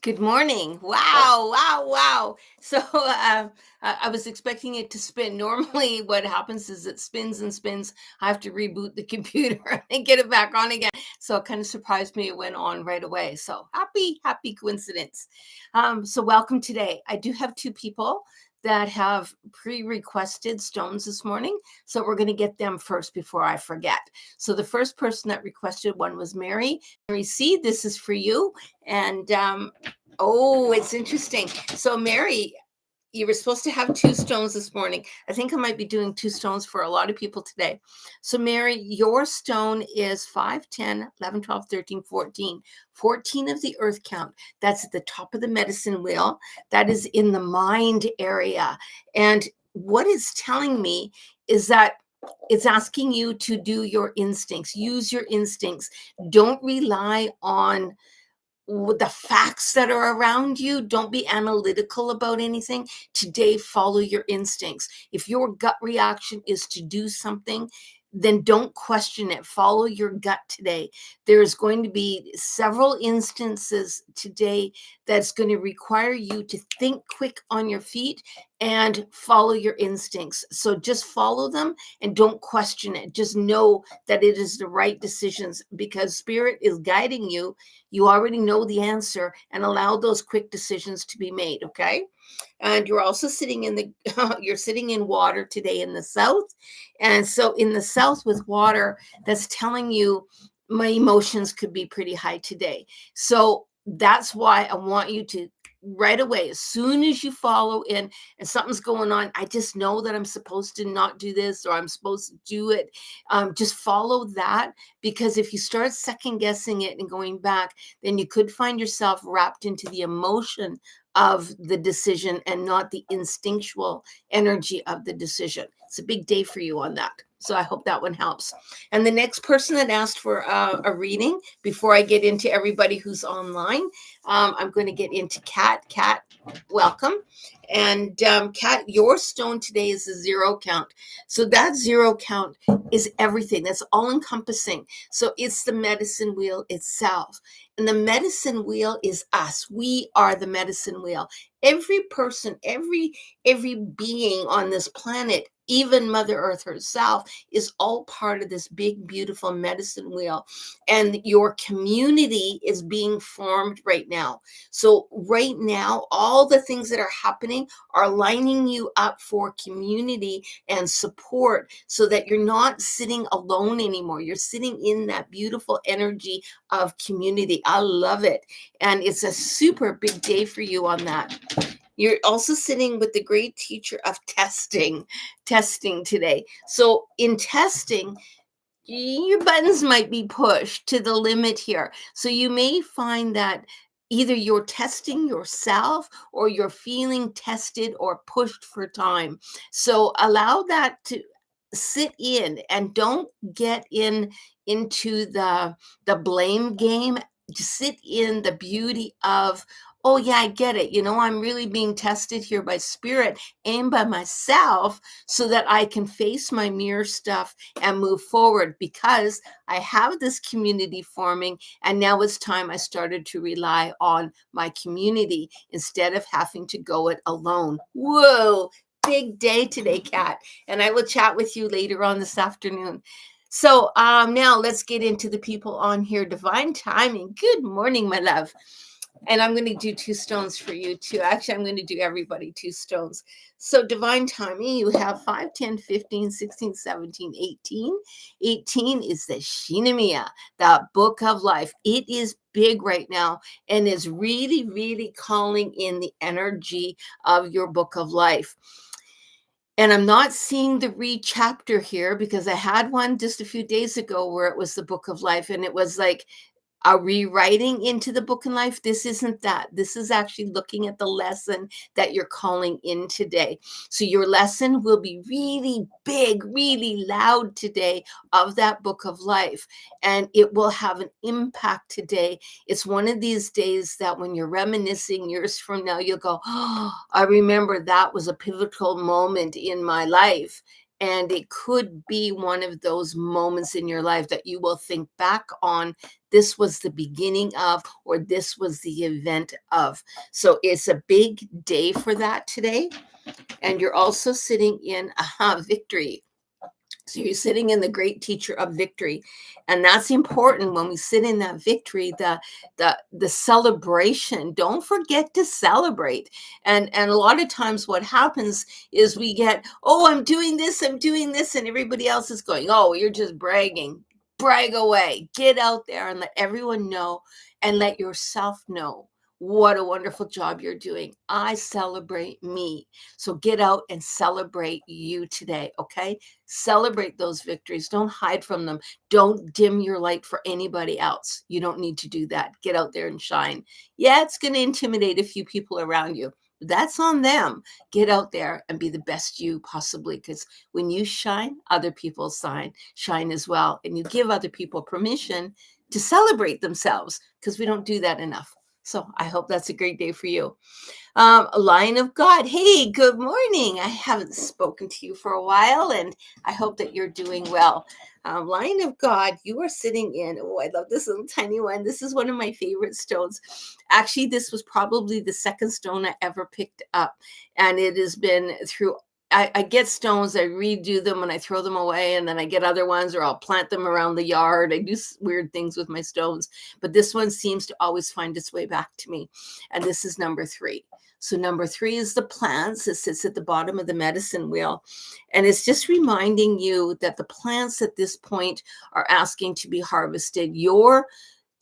Good morning. Wow, wow, wow. So I was expecting it to spin. Normally, what happens is it spins and spins. I have to reboot the computer and get it back on again. So it kind of surprised me. It went on right away. So happy coincidence. So welcome today. I do have two people that have pre-requested stones this morning. So we're going to get them first before I forget. So the first person that requested one was Mary. Mary C, this is for you. And oh, it's interesting. So, Mary, you were supposed to have two stones this morning. I think I might be doing two stones for a lot of people today. So, Mary, your stone is 5, 10, 11, 12, 13, 14. 14 of the earth count. That's at the top of the medicine wheel. That is in the mind area. And what it's telling me is that it's asking you to do your instincts, use your instincts. Don't rely on with the facts that are around you. Don't be analytical about anything. Today, follow your instincts. If your gut reaction is to do something, then don't question it. Follow your gut today. There's going to be several instances today that's going to require you to think quick on your feet and follow your instincts. So just follow them and don't question it. Just know that it is the right decisions because spirit is guiding you. You already know the answer, and allow those quick decisions to be made. Okay. And you're also sitting in the you're sitting in water today in the south. And so in the south with water, that's telling you my emotions could be pretty high today. So that's why I want you to right away, as soon as you follow in and something's going on, I just know that I'm supposed to not do this or I'm supposed to do it. Just follow that, because if you start second guessing it and going back, then you could find yourself wrapped into the emotion of the decision and not the instinctual energy of the decision. It's a big day for you on that. So I hope that one helps. And the next person that asked for a reading, before I get into everybody who's online, I'm going to get into Kat. Kat, welcome. And Kat, your stone today is a zero count. So that zero count is everything. That's all encompassing. So it's the medicine wheel itself. And the medicine wheel is us. We are the medicine wheel. Every person, every being on this planet, even Mother Earth herself, is all part of this big, beautiful medicine wheel. And your community is being formed right now. So right now, all the things that are happening are lining you up for community and support so that you're not sitting alone anymore. You're sitting in that beautiful energy of community. I love it. And it's a super big day for you on that. You're also sitting with the great teacher of testing today. So in testing, your buttons might be pushed to the limit here. So you may find that either you're testing yourself or you're feeling tested or pushed for time. So allow that to sit in and don't get into the blame game. Just sit in the beauty of, oh yeah, I get it. I'm really being tested here by spirit and by myself so that I can face my mirror stuff and move forward, because I have this community forming, and now it's time I started to rely on my community instead of having to go it alone. Whoa, big day today, Kat. And I will chat with you later on this afternoon. So now let's get into the people on here. Divine timing. Good morning, my love. And I'm going to do two stones for you too. Actually, I'm going to do everybody two stones. So divine timing, you have 5, 10, 15, 16, 17, 18. 18 is the Shinamiya, the book of life. It is big right now and is really, really calling in the energy of your book of life. And I'm not seeing the read chapter here because I had one just a few days ago where it was the book of life, and it was like a rewriting into the book in life. This isn't that. This is actually looking at the lesson that you're calling in today. So your lesson will be really big, really loud today of that book of life, and it will have an impact today. It's one of these days that when you're reminiscing years from now, you'll go, oh, I remember that was a pivotal moment in my life. And it could be one of those moments in your life that you will think back on. This was the beginning of, or this was the event of. So it's a big day for that today. And you're also sitting in victory. So you're sitting in the great teacher of victory. And that's important when we sit in that victory, the celebration. Don't forget to celebrate. And a lot of times what happens is we get, oh, I'm doing this, and everybody else is going, oh, you're just bragging. Brag away. Get out there and let everyone know, and let yourself know what a wonderful job you're doing. I celebrate me. So get out and celebrate you today, okay? Celebrate those victories. Don't hide from them. Don't dim your light for anybody else. You don't need to do that. Get out there and shine. Yeah, it's going to intimidate a few people around you. That's on them. Get out there and be the best you possibly, because when you shine, other people shine as well. And you give other people permission to celebrate themselves, because we don't do that enough. So I hope that's a great day for you. Lion of God, hey, good morning. I haven't spoken to you for a while, and I hope that you're doing well. Lion of God, you are sitting in, oh, I love this little tiny one. This is one of my favorite stones. Actually, this was probably the second stone I ever picked up, and it has been through. I get stones, I redo them, and I throw them away, and then I get other ones, or I'll plant them around the yard. I do weird things with my stones, but this one seems to always find its way back to me. And this is number 3. So number 3 is the plants. It sits at the bottom of the medicine wheel. And it's just reminding you that the plants at this point are asking to be harvested. Your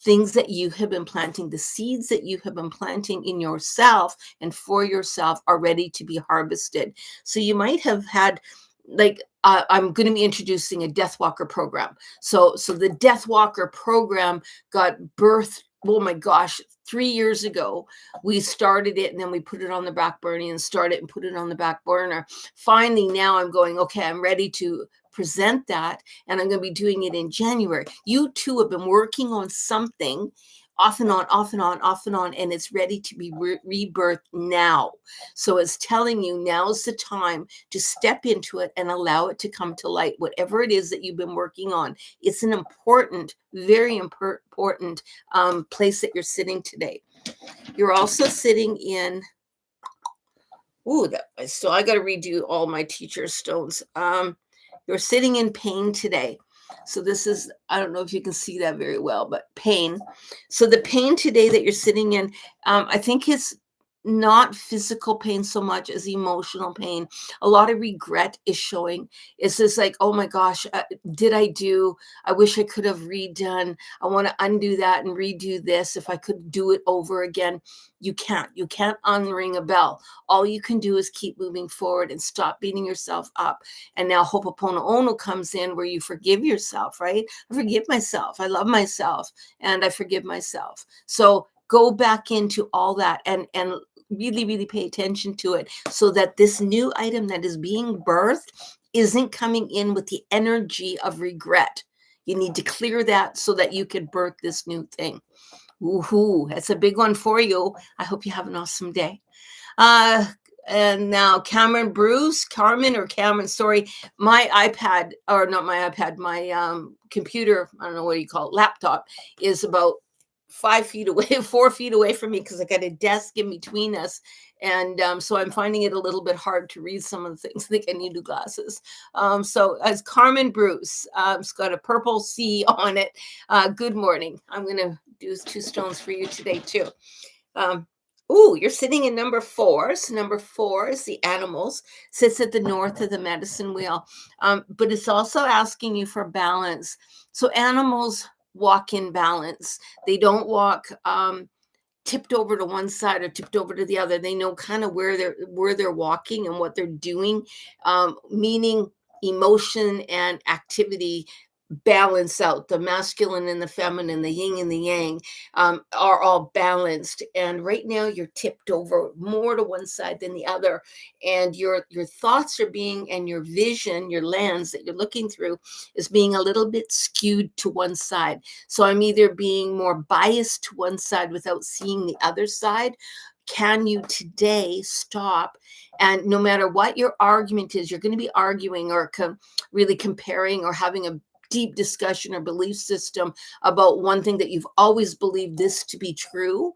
things that you have been planting, the seeds that you have been planting in yourself and for yourself, are ready to be harvested. So you might have had, like, I'm going to be introducing a Death Walker program. So the Death Walker program got birthed, oh my gosh, 3 years ago. We started it, and then we put it on the back burner, and started and put it on the back burner. Finally, now I'm going, okay, I'm ready to present that, and I'm going to be doing it in January. You too have been working on something off and on, off and on, off and on, and it's ready to be rebirthed now. So it's telling you now's the time to step into it and allow it to come to light. Whatever it is that you've been working on, it's an important, very important place that you're sitting today. You're also sitting in, so I got to redo all my teacher stones. You're sitting in pain today. So this is, I don't know if you can see that very well, but pain. So the pain today that you're sitting in, I think it's not physical pain so much as emotional pain. A lot of regret is showing. It's just like, oh my gosh, I wish I could have redone. I want to undo that and redo this. If I could do it over again, you can't unring a bell. All you can do is keep moving forward and stop beating yourself up. And now Ho'oponopono comes in, where you forgive yourself, right? I forgive myself. I love myself, and I forgive myself. So go back into all that and really, really pay attention to it, so that this new item that is being birthed isn't coming in with the energy of regret. You need to clear that so that you can birth this new thing. Woohoo, that's a big one for you. I hope you have an awesome day. And now Carmen, sorry, my iPad, or not my iPad, my computer, I don't know what you call it, laptop, is about 5 feet away, 4 feet away from me, because I got a desk in between us. And so I'm finding it a little bit hard to read some of the things. I think I need new glasses. So as Carmen Bruce, it's got a purple C on it. Good morning. I'm going to do 2 stones for you today too. You're sitting in number 4. So number 4 is the animals, sits at the north of the medicine wheel. But it's also asking you for balance. So animals walk in balance. They don't walk tipped over to one side or tipped over to the other. They know kind of where they're walking and what they're doing, meaning emotion and activity balance out. The masculine and the feminine, the yin and the yang, are all balanced. And right now you're tipped over more to one side than the other. And your thoughts are being, and your vision, your lens that you're looking through, is being a little bit skewed to one side. So I'm either being more biased to one side without seeing the other side, can you today stop? And no matter what your argument is, you're going to be arguing or really comparing or having a deep discussion or belief system about one thing that you've always believed this to be true.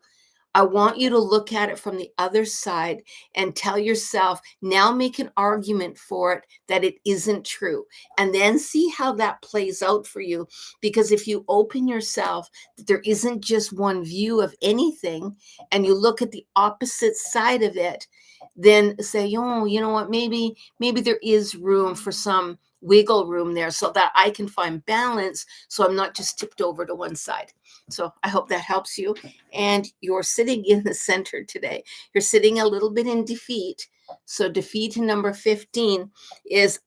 I want you to look at it from the other side and tell yourself, now make an argument for it that it isn't true. And then see how that plays out for you. Because if you open yourself, that there isn't just one view of anything, and you look at the opposite side of it, then say, oh, you know what, maybe there is room for some wiggle room there so that I can find balance, so I'm not just tipped over to one side. So I hope that helps you. And you're sitting in the center today. You're sitting a little bit in defeat. So defeat number 15 is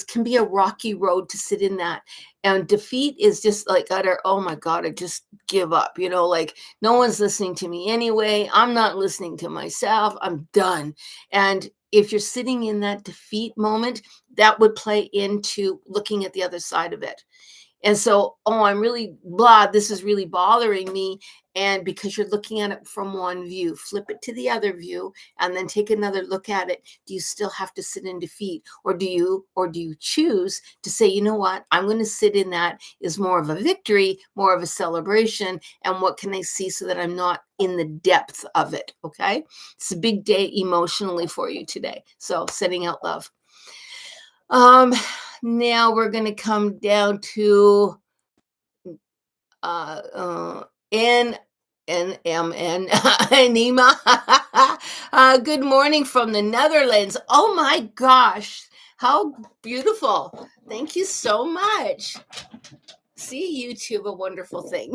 can be a rocky road to sit in that. And defeat is just like utter, oh my God, I just give up. Like no one's listening to me anyway. I'm not listening to myself. I'm done. And if you're sitting in that defeat moment, that would play into looking at the other side of it. And so, oh, I'm really blah, this is really bothering me. And because you're looking at it from one view, flip it to the other view and then take another look at it. Do you still have to sit in defeat? Or do you choose to say, you know what, I'm going to sit in that is more of a victory, more of a celebration. And what can I see so that I'm not in the depth of it? Okay. It's a big day emotionally for you today. So sending out love. Now we're going to come down to N N M N Nima. Good morning from the Netherlands. Oh my gosh, how beautiful! Thank you so much. See, YouTube, a wonderful thing.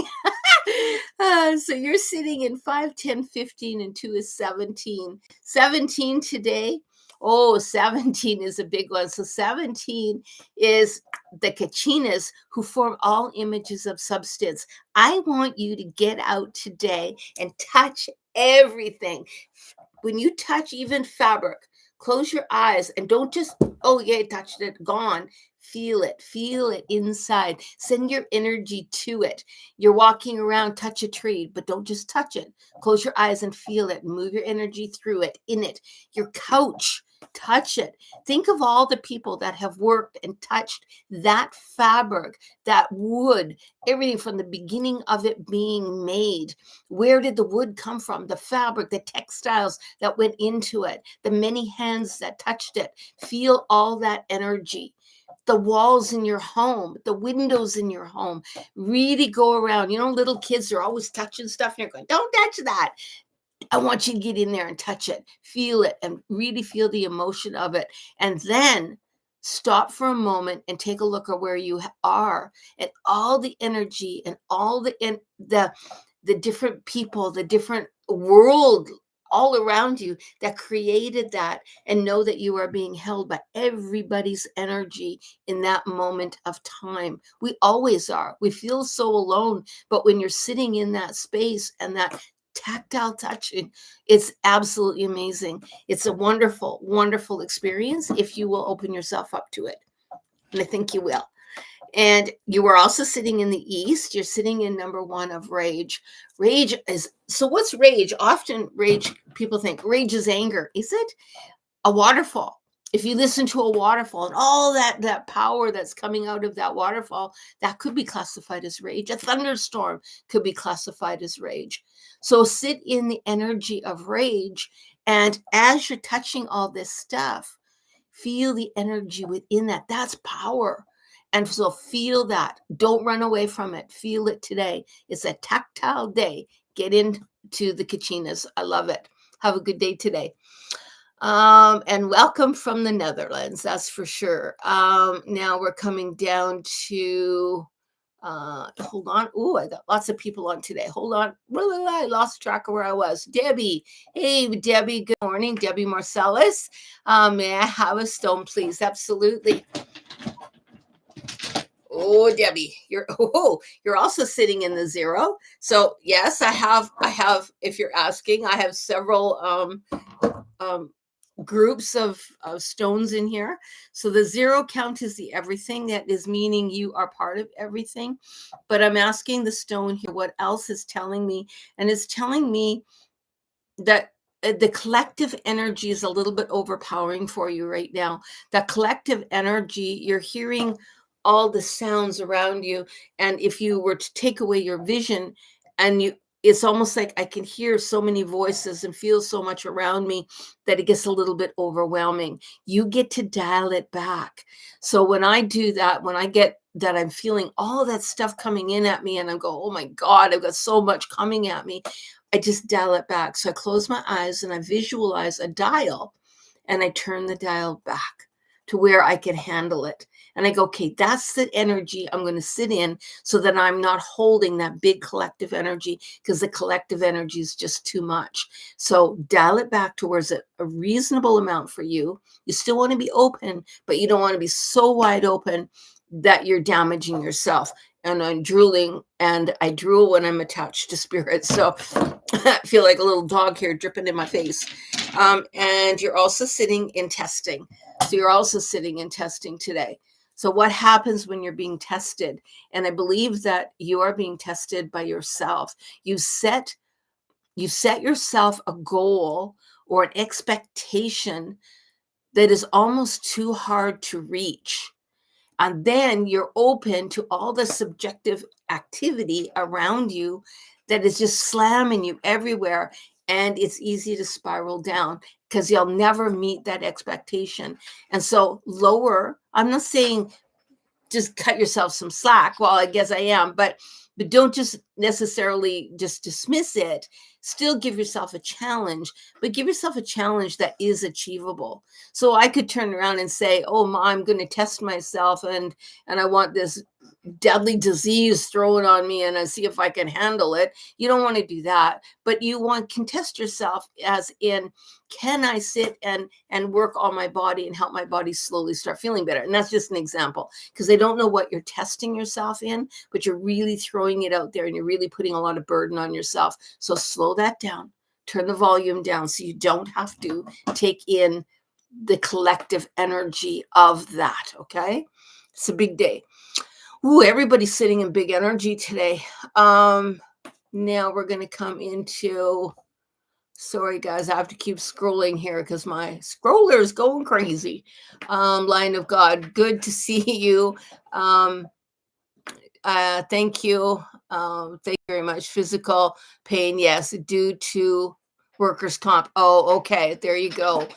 So you're sitting in 5, 10, 15, and 2 is 17. 17 today. Oh, 17 is a big one. So 17 is the kachinas who form all images of substance. I want you to get out today and touch everything. When you touch even fabric, close your eyes and don't just, oh yeah, touched it, gone. Feel it inside. Send your energy to it. You're walking around, touch a tree, but don't just touch it. Close your eyes and feel it. Move your energy through it, in it. Your couch, touch it. Think of all the people that have worked and touched that fabric, that wood, everything from the beginning of it being made. Where did the wood come from? The fabric, the textiles that went into it, the many hands that touched it. Feel all that energy. The walls in your home, the windows in your home, really go around. Little kids are always touching stuff and you're going, don't touch that. I want you to get in there and touch it, feel it, and really feel the emotion of it. And then stop for a moment and take a look at where you are and all the energy and all the different people, the different world all around you that created that, and know that you are being held by everybody's energy in that moment of time. We always are. We feel so alone, but when you're sitting in that space and that tactile touching, it's absolutely amazing. It's a wonderful, wonderful experience if you will open yourself up to it. And I think you will. And you are also sitting in the east. You're sitting in number 1 of rage. Rage is, so what's rage? Often rage, people think rage is anger. Is it? A waterfall. If you listen to a waterfall and all that power that's coming out of that waterfall, that could be classified as rage. A thunderstorm could be classified as rage. So sit in the energy of rage. And as you're touching all this stuff, feel the energy within that. That's power. And so feel that. Don't run away from it. Feel it today. It's a tactile day. Get into the kachinas. I love it. Have a good day today. And welcome from the Netherlands, that's for sure. Now we're coming down to, hold on. Oh, I got lots of people on today. Hold on. I lost track of where I was. Debbie. Hey, Debbie. Good morning. Debbie Marcellus. May I have a stone, please? Absolutely. Oh, Debbie, you're also sitting in the 0. So yes, I have, if you're asking, I have several groups of stones in here. So the 0 count is the everything, that is meaning you are part of everything. But I'm asking the stone here what else is telling me, and it's telling me that the collective energy is a little bit overpowering for you right now. That collective energy, you're hearing all the sounds around you. And if you were to take away your vision and it's almost like I can hear so many voices and feel so much around me that it gets a little bit overwhelming. You get to dial it back. So when I do that, when I get that I'm feeling all that stuff coming in at me and I go, oh my God, I've got so much coming at me, I just dial it back. So I close my eyes and I visualize a dial and I turn the dial back to where I can handle it. And I go, okay, that's the energy I'm going to sit in so that I'm not holding that big collective energy, because the collective energy is just too much. So dial it back towards a reasonable amount for you. You still want to be open, but you don't want to be so wide open that you're damaging yourself. And I'm drooling, and I drool when I'm attached to spirit. So I feel like a little dog here dripping in my face. And you're also sitting in testing. So you're also sitting in testing today. So what happens when you're being tested? And I believe that you are being tested by yourself. You set yourself a goal or an expectation that is almost too hard to reach. And then you're open to all the subjective activity around you that is just slamming you everywhere. And it's easy to spiral down because you'll never meet that expectation. And so I'm not saying just cut yourself some slack. Well, I guess I am, but don't just necessarily just dismiss it. Still give yourself a challenge, but give yourself a challenge that is achievable. So I could turn around and say, oh, I'm going to test myself and I want this deadly disease thrown on me and I see if I can handle it. You don't want to do that, but can test yourself as in, can I sit and work on my body and help my body slowly start feeling better? And that's just an example, because I don't know what you're testing yourself in, but you're really throwing it out there and you're really putting a lot of burden on yourself. So slow that down, turn the volume down so you don't have to take in the collective energy of that. Okay. It's a big day. Ooh, everybody's sitting in big energy today. Now we're going to come into, sorry guys, I have to keep scrolling here because my scroller is going crazy. Line of God, good to see you. Thank you. Thank you very much. Physical pain, yes, due to workers' comp. Oh, okay, there you go.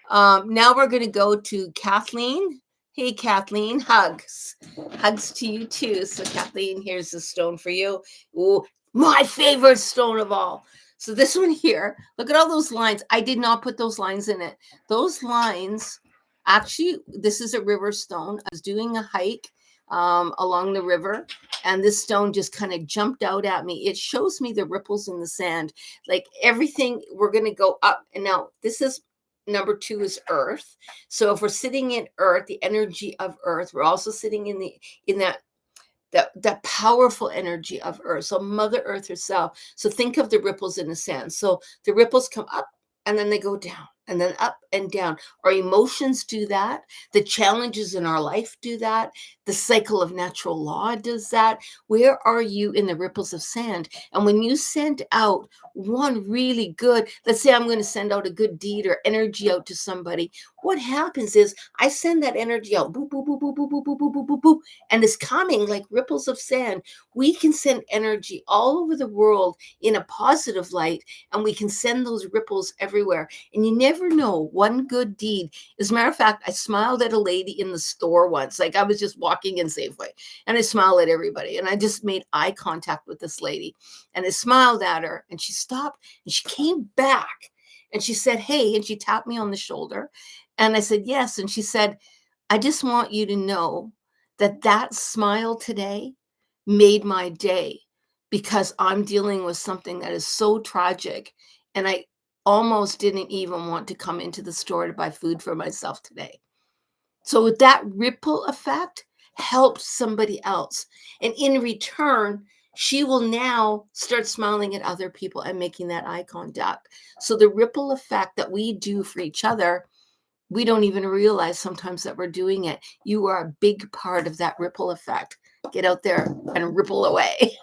Now we're going to go to Kathleen. Hey, Kathleen, hugs. Hugs to you too. So Kathleen, here's the stone for you. Ooh, my favorite stone of all. So this one here, look at all those lines. I did not put those lines in it. Those lines, actually, this is a river stone. I was doing a hike along the river, and this stone just kind of jumped out at me. It shows me the ripples in the sand, like everything. We're going to go up. And now this is number 2 is earth. So if we're sitting in earth, the energy of earth, we're also sitting in that powerful energy of earth. So Mother Earth herself. So think of the ripples in the sand. So the ripples come up and then they go down and then up and down. Our emotions do that. The challenges in our life do that. The cycle of natural law does that. Where are you in the ripples of sand? And when you send out one really good, let's say I'm going to send out a good deed or energy out to somebody, what happens is I send that energy out, boop, boop, boop, boop, boop, boop, boop, boop, boop, boop, boop, and it's coming like ripples of sand. We can send energy all over the world in a positive light, and we can send those ripples everywhere. And you never know, one good deed. As a matter of fact, I smiled at a lady in the store once. Like I was just walking in Safeway and I smiled at everybody. And I just made eye contact with this lady and I smiled at her and she stopped and she came back and she said, hey, and she tapped me on the shoulder. And I said, yes. And she said, I just want you to know that smile today made my day, because I'm dealing with something that is so tragic. And I almost didn't even want to come into the store to buy food for myself today. So that ripple effect helps somebody else. And in return, she will now start smiling at other people and making that eye contact. So the ripple effect that we do for each other, we don't even realize sometimes that we're doing it. You are a big part of that ripple effect. Get out there and ripple away.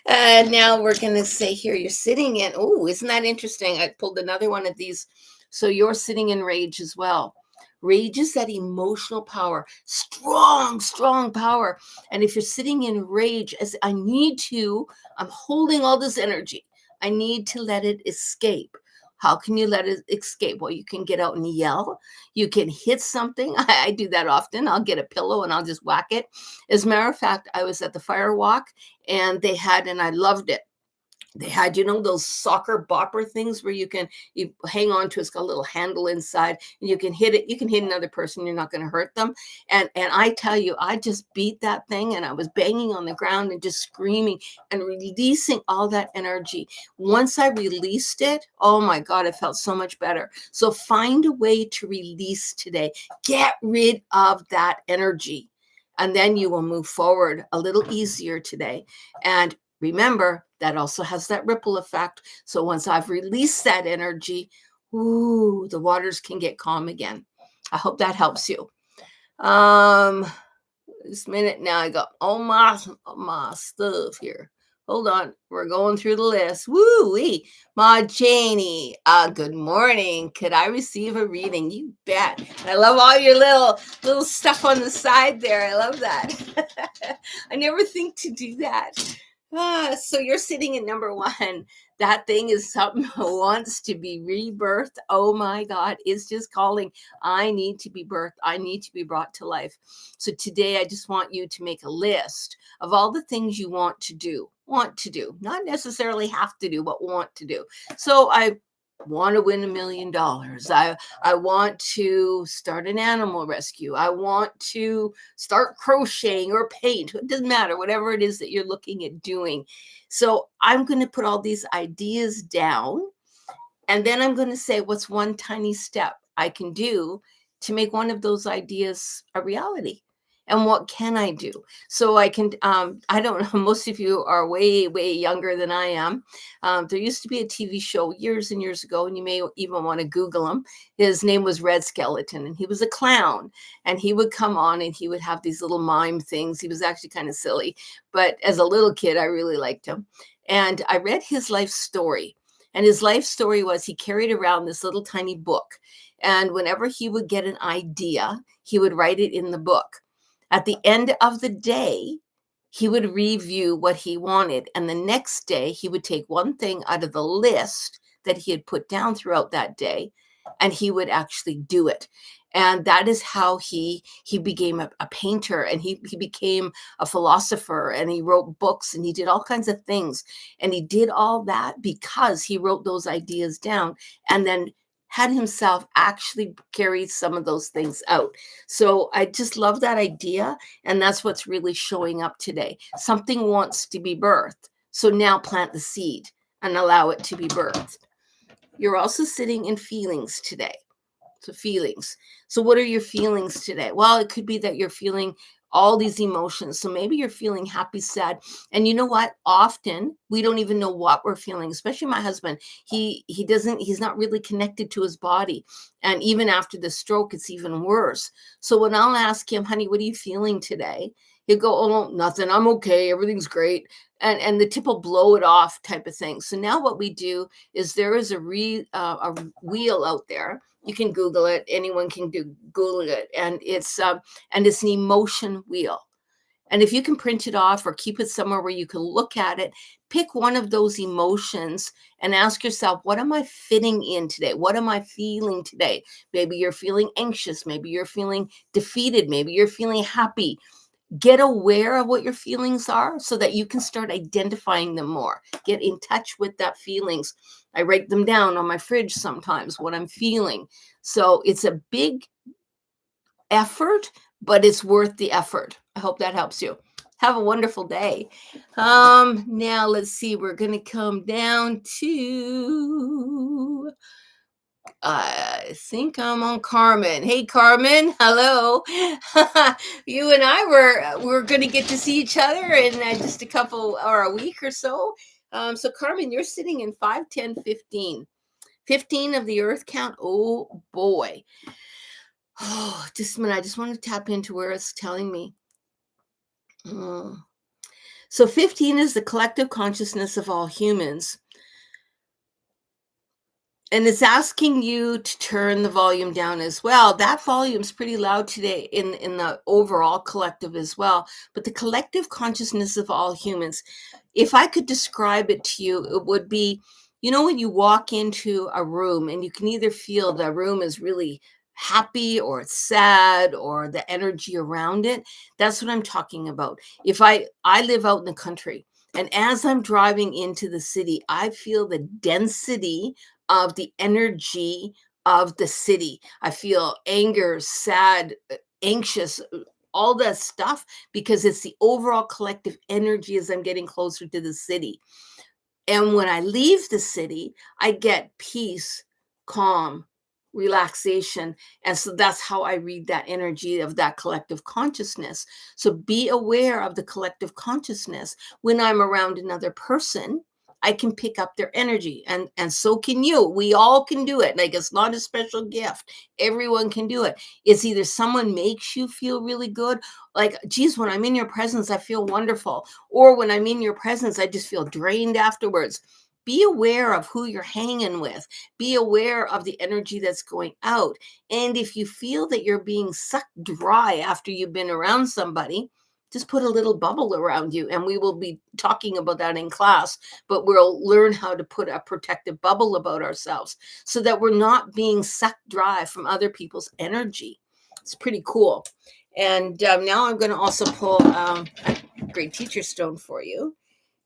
Now we're going to say here you're sitting in. Oh, isn't that interesting? I pulled another one of these. So you're sitting in rage as well. Rage is that emotional power, strong, strong power. And if you're sitting in rage, as I'm holding all this energy. I need to let it escape. How can you let it escape? Well, you can get out and yell. You can hit something. I do that often. I'll get a pillow and I'll just whack it. As a matter of fact, I was at the fire walk and and I loved it. They had, those soccer bopper things where you hang on to, it's got a little handle inside and you can hit it. You can hit another person. You're not going to hurt them. And I tell you, I just beat that thing and I was banging on the ground and just screaming and releasing all that energy. Once I released it, oh my God, it felt so much better. So find a way to release today. Get rid of that energy. And then you will move forward a little easier today. And remember, that also has that ripple effect. So once I've released that energy, the waters can get calm again. I hope that helps you. This minute now, I got all my stuff here. Hold on, we're going through the list. Woo-wee. Ma Janie, good morning. Could I receive a reading? You bet. I love all your little stuff on the side there. I love that. I never think to do that. So you're sitting at number one. That thing is something that wants to be rebirthed. Oh my God, it's just calling. I need to be birthed. I need to be brought to life. So today I just want you to make a list of all the things you want to do, not necessarily have to do, but want to do. So I want to win $1 million. I want to start an animal rescue. I want to start crocheting or paint. It doesn't matter, whatever it is that you're looking at doing. So I'm going to put all these ideas down, and then I'm going to say, what's one tiny step I can do to make one of those ideas a reality? And what can I do? So I can, I don't know, most of you are way, way younger than I am. There used to be a TV show years and years ago, and you may even want to Google him. His name was Red Skeleton, and he was a clown. And he would come on and he would have these little mime things. He was actually kind of silly. But as a little kid, I really liked him. And I read his life story. And his life story was he carried around this little tiny book. And whenever he would get an idea, he would write it in the book. At the end of the day, he would review what he wanted. And the next day, he would take one thing out of the list that he had put down throughout that day, and he would actually do it. And that is how he became a painter, and he became a philosopher, and he wrote books, and he did all kinds of things. And he did all that because he wrote those ideas down and then had himself actually carry some of those things out. So I just love that idea. And that's what's really showing up today. Something wants to be birthed. So now plant the seed and allow it to be birthed. You're also sitting in feelings today. So feelings. So what are your feelings today? Well, it could be that you're feeling all these emotions. So maybe you're feeling happy, sad. And you know what? Often we don't even know what we're feeling, especially my husband. He's not really connected to his body. And even after the stroke, it's even worse. So when I'll ask him, honey, what are you feeling today? He'll go, oh, nothing. I'm okay. Everything's great. And the tip will blow it off type of thing. So now what we do is there is a wheel out there. You can Google it. Anyone can Google it. And it's an emotion wheel. And if you can print it off or keep it somewhere where you can look at it, pick one of those emotions and ask yourself, what am I fitting in today? What am I feeling today? Maybe you're feeling anxious. Maybe you're feeling defeated. Maybe you're feeling happy. Get aware of what your feelings are so that you can start identifying them more. Get in touch with that feelings. I write them down on my fridge sometimes, what I'm feeling. So it's a big effort, but it's worth the effort. I hope that helps you. Have a wonderful day. Now let's see. We're going to come down to I think I'm on Carmen. Hey, Carmen. Hello. You and I we're going to get to see each other in just a couple or a week or so. So Carmen, you're sitting in 5, 10, 15. 15 of the earth count. Oh boy. Just a minute. I just want to tap into where it's telling me. So 15 is the collective consciousness of all humans. And it's asking you to turn the volume down as well. That volume's pretty loud today in the overall collective as well. But the collective consciousness of all humans, if I could describe it to you, it would be, when you walk into a room and you can either feel the room is really happy or it's sad or the energy around it. That's what I'm talking about. If I live out in the country, and as I'm driving into the city, I feel the density of the energy of the city. I feel anger, sad, anxious, all that stuff, because it's the overall collective energy as I'm getting closer to the city. And when I leave the city, I get peace, calm, relaxation. And so that's how I read that energy of that collective consciousness. So be aware of the collective consciousness. When I'm around another person, I can pick up their energy, and so can you. We all can do it. Like, it's not a special gift. Everyone can do it. It's either someone makes you feel really good, like, geez, when I'm in your presence, I feel wonderful, or when I'm in your presence, I just feel drained afterwards. Be aware of who you're hanging with. Be aware of the energy that's going out. And if you feel that you're being sucked dry after you've been around somebody, just put a little bubble around you. And we will be talking about that in class, but we'll learn how to put a protective bubble about ourselves so that we're not being sucked dry from other people's energy. It's pretty cool. And now I'm going to also pull a great teacher stone for you.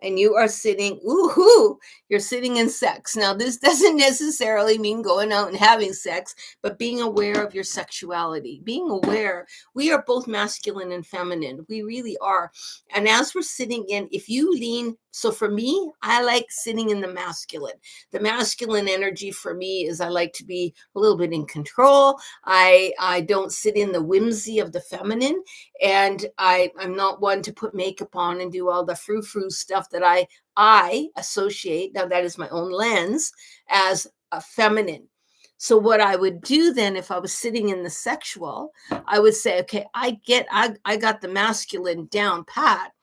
And you are sitting, ooh, you're sitting in sex. Now, this doesn't necessarily mean going out and having sex, but being aware of your sexuality, being aware we are both masculine and feminine. We really are. And as we're sitting in, if you lean, so for me, I like sitting in the masculine. The masculine energy for me is I like to be a little bit in control. I don't sit in the whimsy of the feminine, and I'm not one to put makeup on and do all the frou-frou stuff that I associate, now that is my own lens, as a feminine. So what I would do then, if I was sitting in the sexual, I would say, okay, I got the masculine down pat.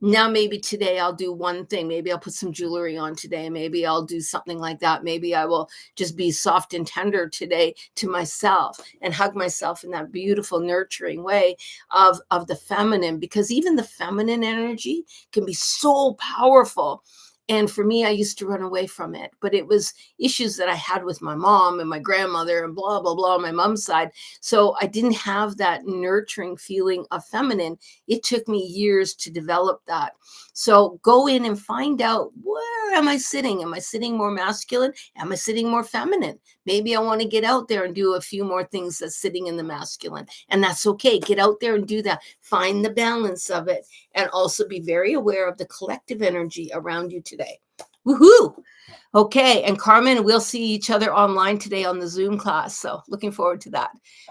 Now maybe today I'll do one thing. Maybe I'll put some jewelry on today. Maybe I'll do something like that. Maybe I will just be soft and tender today to myself and hug myself in that beautiful nurturing way of the feminine, because even the feminine energy can be so powerful. And for me, I used to run away from it, but it was issues that I had with my mom and my grandmother and blah, blah, blah on my mom's side. So I didn't have that nurturing feeling of feminine. It took me years to develop that. So go in and find out, where am I sitting? Am I sitting more masculine? Am I sitting more feminine? Maybe I want to get out there and do a few more things that's sitting in the masculine. And that's okay. Get out there and do that. Find the balance of it. And also be very aware of the collective energy around you today. Woohoo! Okay, and Carmen, we'll see each other online today on the Zoom class. So looking forward to that.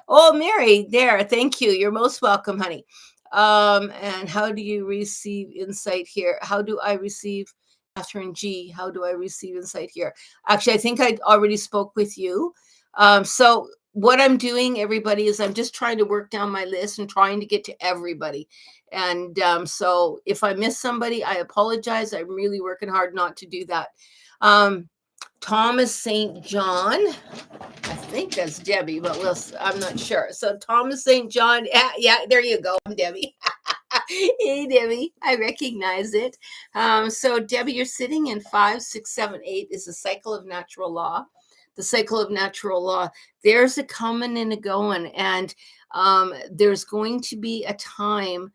Oh, Mary, there. Thank you. You're most welcome, honey. And how do you receive insight here? How do I receive, Catherine G? How do I receive insight here? Actually, I think I already spoke with you. So what I'm doing, everybody, is I'm just trying to work down my list and trying to get to everybody. And so if I miss somebody, I apologize. I'm really working hard not to do that. Thomas St. John, I think that's Debbie, but I'm not sure. So Thomas St. John, yeah, there you go. I'm Debbie. Hey, Debbie, I recognize it. So Debbie, you're sitting in 5, 6, 7, 8 is the cycle of natural law. The cycle of natural law. There's a coming and a going, and there's going to be a time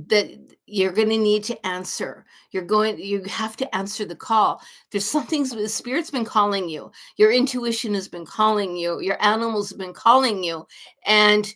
that you're going to need to answer. You have to answer the call. There's something, the spirit's been calling you. Your intuition has been calling you. Your animals have been calling you. And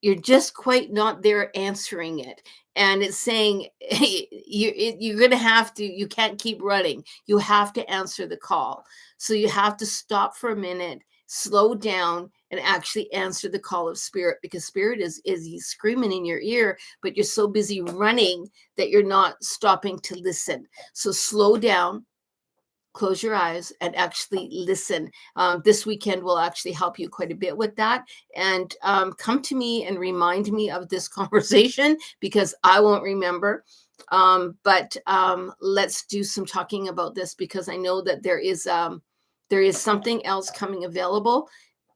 you're just quite not there answering it. And it's saying, hey, you're going to have to, you can't keep running. You have to answer the call. So you have to stop for a minute, slow down, and actually answer the call of spirit, because spirit is he's screaming in your ear, but you're so busy running that you're not stopping to listen. So slow down, close your eyes and actually listen. This weekend will actually help you quite a bit with that. And come to me and remind me of this conversation because I won't remember. But let's do some talking about this because I know that there is something else coming available,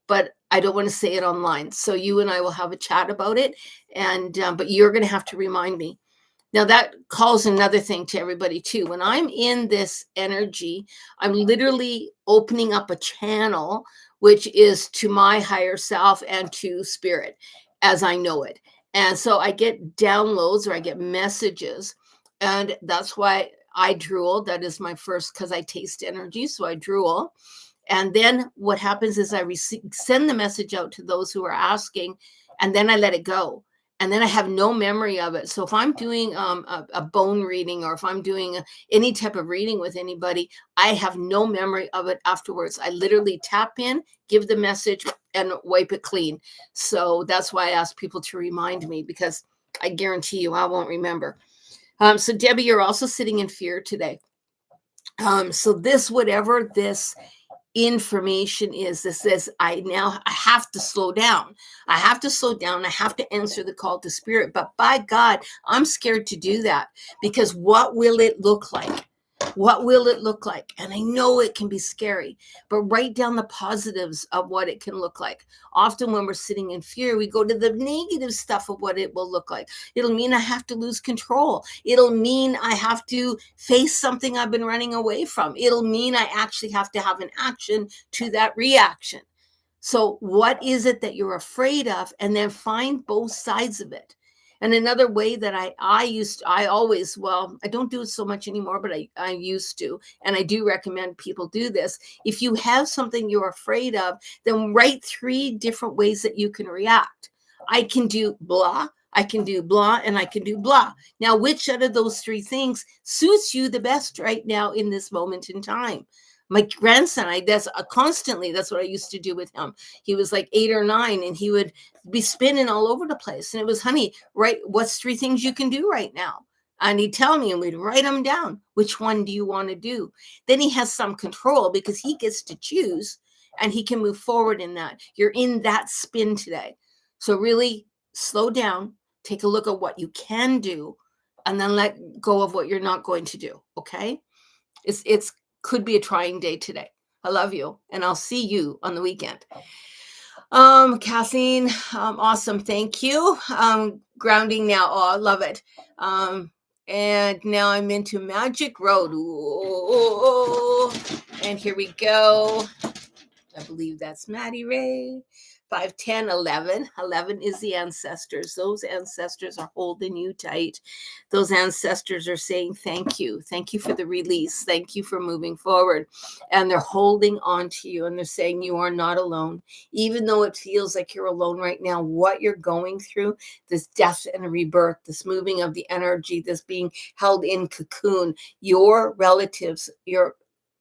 but I don't want to say it online. So you and I will have a chat about it. And but you're going to have to remind me. Now that calls another thing to everybody too. When I'm in this energy, I'm literally opening up a channel, which is to my higher self and to spirit as I know it. And so I get downloads or I get messages. And that's why I drool. That is my first, because I taste energy. So I drool. And then what happens is send the message out to those who are asking, and then I let it go. And then I have no memory of it. So if I'm doing a bone reading or if I'm doing any type of reading with anybody, I have no memory of it afterwards. I literally tap in, give the message, and wipe it clean. So that's why I ask people to remind me, because I guarantee you I won't remember. So Debbie, you're also sitting in fear today. So whatever this information is, this says I have to slow down. I have to slow down. I have to answer the call to spirit. But by God, I'm scared to do that, because what will it look like? What will it look like? And I know it can be scary, but write down the positives of what it can look like. Often when we're sitting in fear, we go to the negative stuff of what it will look like. It'll mean I have to lose control. It'll mean I have to face something I've been running away from. It'll mean I actually have to have an action to that reaction. So what is it that you're afraid of? And then find both sides of it. And another way that I always, well, I don't do it so much anymore, but I used to, and I do recommend people do this. If you have something you're afraid of, then write 3 different ways that you can react. I can do blah, I can do blah, and I can do blah. Now, which out of those 3 things suits you the best right now in this moment in time? My grandson, that's what I used to do with him. He was like 8 or 9, and he would be spinning all over the place. And it was, honey, right? What's 3 things you can do right now? And he'd tell me, and we'd write them down. Which one do you want to do? Then he has some control because he gets to choose, and he can move forward in that. You're in that spin today. So really slow down, take a look at what you can do, and then let go of what you're not going to do. Okay? It's could be a trying day today. I love you, and I'll see you on the weekend. Kathleen, awesome. Thank you. Grounding now. Oh, I love it. And now I'm into Magic Road. Ooh, and here we go. I believe that's Maddie Ray. 5, 10, 11. 11 is the ancestors. Those ancestors are holding you tight. Those ancestors are saying thank you. Thank you for the release. Thank you for moving forward. And they're holding on to you, and they're saying you are not alone. Even though it feels like you're alone right now, what you're going through, this death and rebirth, this moving of the energy, this being held in cocoon, your relatives,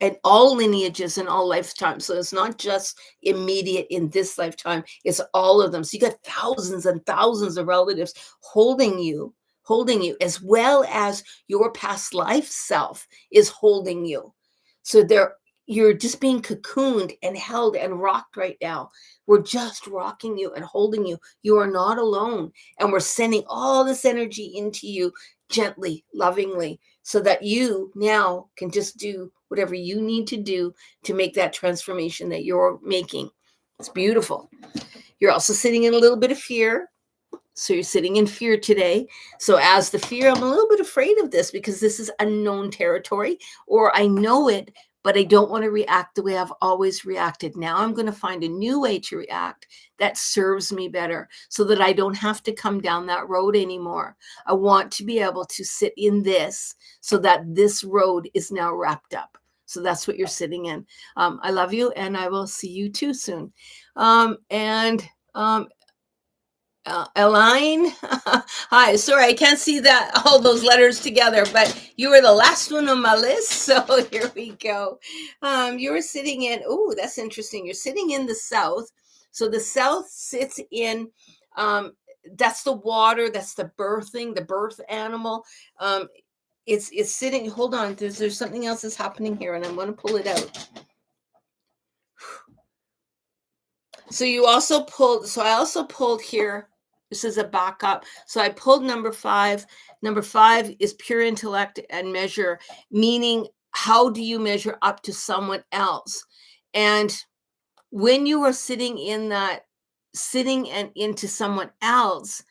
and all lineages and all lifetimes. So it's not just immediate in this lifetime, it's all of them. So you got thousands and thousands of relatives holding you, as well as your past life self is holding you. So you're just being cocooned and held and rocked right now. We're just rocking you and holding you. You are not alone. And we're sending all this energy into you gently, lovingly, so that you now can just do whatever you need to do to make that transformation that you're making. It's beautiful. You're also sitting in a little bit of fear. So you're sitting in fear today. So as the fear, I'm a little bit afraid of this because this is unknown territory, or I know it, but I don't want to react the way I've always reacted. Now I'm going to find a new way to react that serves me better so that I don't have to come down that road anymore. I want to be able to sit in this so that this road is now wrapped up. So that's what you're sitting in. I love you, and I will see you too soon. Elaine, hi. Sorry, I can't see that all those letters together, but you were the last one on my list. So here we go. You were sitting in. Oh, that's interesting. You're sitting in the south. So the south sits in. That's the water. That's the birth animal. it's sitting. Hold on, there's something else that's happening here, and I'm going to pull it out. So you also pulled, so I also pulled here. This is a backup. So I pulled number 5. Number 5 is pure intellect and measure, meaning how do you measure up to someone else? And when you are sitting in that, sitting and into someone else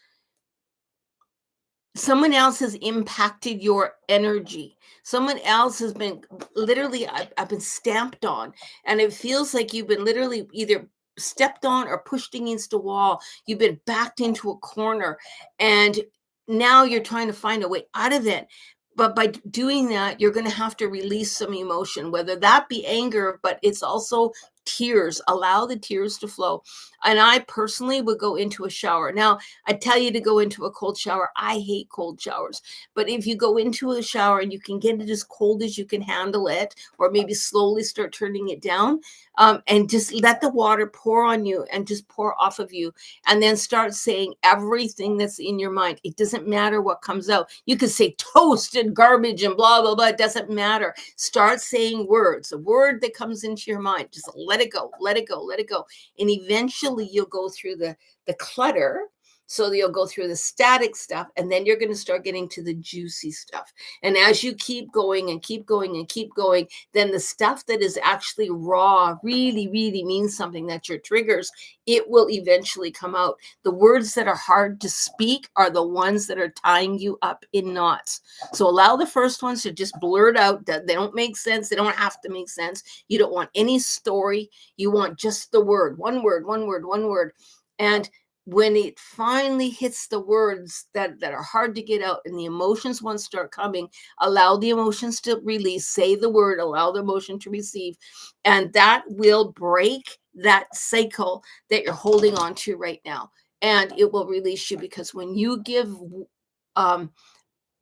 has impacted your energy. Someone else has been literally, I've been stamped on, and it feels like you've been literally either stepped on or pushed against a wall. You've been backed into a corner, and now you're trying to find a way out of it. But by doing that, you're going to have to release some emotion, whether that be anger, but it's also tears. Allow the tears to flow. And I personally would go into a shower. Now, I tell you to go into a cold shower. I hate cold showers. But if you go into a shower and you can get it as cold as you can handle it, or maybe slowly start turning it down, and just let the water pour on you and just pour off of you. And then start saying everything that's in your mind. It doesn't matter what comes out. You could say toast and garbage and blah, blah, blah. It doesn't matter. Start saying words. A word that comes into your mind. Just let it go, let it go, let it go. And eventually you'll go through the clutter. So you'll go through the static stuff, and then you're going to start getting to the juicy stuff. And as you keep going and keep going and keep going, then the stuff that is actually raw, really, really means something, that your triggers, it will eventually come out. The words that are hard to speak are the ones that are tying you up in knots. So allow the first ones to just blurt out. That they don't make sense. They don't have to make sense. You don't want any story. You want just the word, one word, one word, one word. And when it finally hits the words that are hard to get out and the emotions once start coming, allow the emotions to release, say the word, allow the emotion to receive, and that will break that cycle that you're holding on to right now. And it will release you, because when you give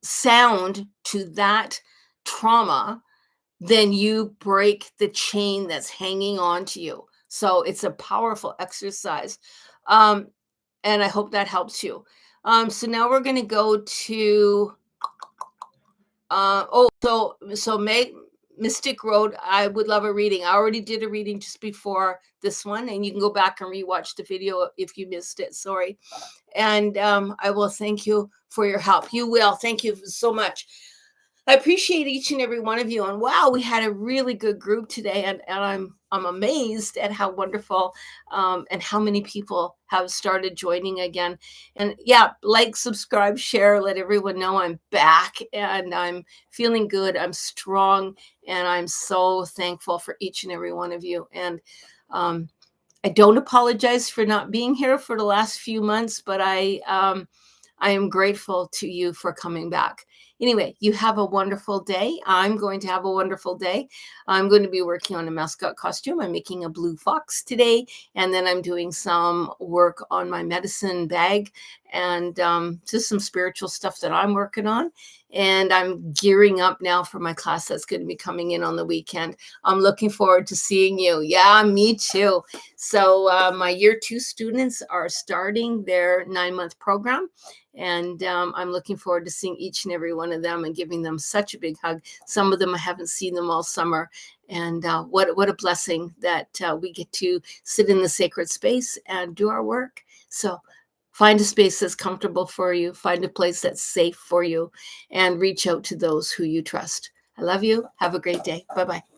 sound to that trauma, then you break the chain that's hanging on to you. So it's a powerful exercise. Um, and I hope that helps you. So now we're going to go to Mystic Road. I would love a reading. I already did a reading just before this one, and you can go back and rewatch the video if you missed it. Sorry. And I will thank you for your help. You will. Thank you so much. I appreciate each and every one of you. And wow, we had a really good group today, and I'm amazed at how wonderful and how many people have started joining again. And yeah, like, subscribe, share, let everyone know I'm back and I'm feeling good. I'm strong, and I'm so thankful for each and every one of you. And I don't apologize for not being here for the last few months, but I am grateful to you for coming back. Anyway, you have a wonderful day. I'm going to have a wonderful day. I'm going to be working on a mascot costume. I'm making a blue fox today, and then I'm doing some work on my medicine bag, and just some spiritual stuff that I'm working on. And I'm gearing up now for my class that's going to be coming in on the weekend. I'm looking forward to seeing you. Yeah, me too. So my year 2 students are starting their 9-month program. And I'm looking forward to seeing each and every one of them and giving them such a big hug. Some of them, I haven't seen them all summer. And what a blessing that we get to sit in the sacred space and do our work. So find a space that's comfortable for you. Find a place that's safe for you, and reach out to those who you trust. I love you. Have a great day. Bye-bye.